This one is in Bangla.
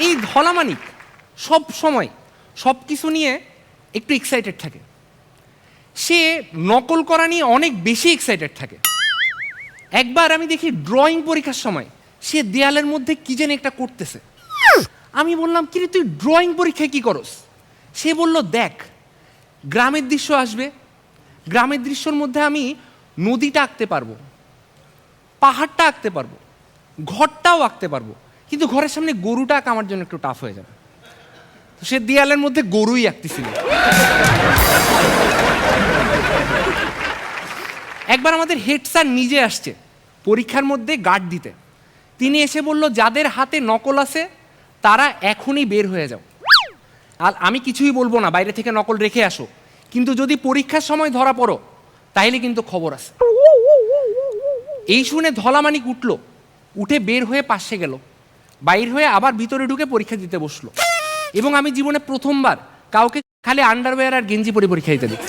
এই ধলামানিক সব সময় সব কিছু নিয়ে একটু এক্সাইটেড থাকে, সে নকল করা নিয়ে অনেক বেশি এক্সাইটেড থাকে। একবার আমি দেখি ড্রয়িং পরীক্ষার সময় সে দেয়ালের মধ্যে কি যেন একটা করতেছে। আমি বললাম, কিরে তুই ড্রয়িং পরীক্ষায় কি করস? সে বলল, দেখ গ্রামের দৃশ্য আসবে, গ্রামের দৃশ্যর মধ্যে আমি নদীটা আঁকতে পারবো, পাহাড়টা আঁকতে পারবো, ঘরটাও আঁকতে পারবো, কিন্তু ঘরের সামনে গরুটা আঁকা আমার জন্য একটু টাফ হয়ে যাবে। তো সে দেয়ালের মধ্যে গরুই আঁকতেছিল। একবার আমাদের হেড স্যার নিজে আসছে পরীক্ষার মধ্যে গার্ড দিতে। তিনি এসে বলল, যাদের হাতে নকল আছে তারা এখনই বের হয়ে যাও। আর আমি কিছুই বলবো না, বাইরে থেকে নকল রেখে আসো, কিন্তু যদি পরীক্ষার সময় ধরা পড়ো তাইলে কিন্তু খবর আছে। এই শুনে ধলামানিক উঠল, উঠে বের হয়ে পাশে গেল, বাইর হয়ে আবার ভিতরে ঢুকে পরীক্ষা দিতে বসলো। এবং আমি জীবনে প্রথমবার কাউকে খালি আন্ডারওয়্যার আর গেঞ্জি পরে পরীক্ষা দিতে দিই।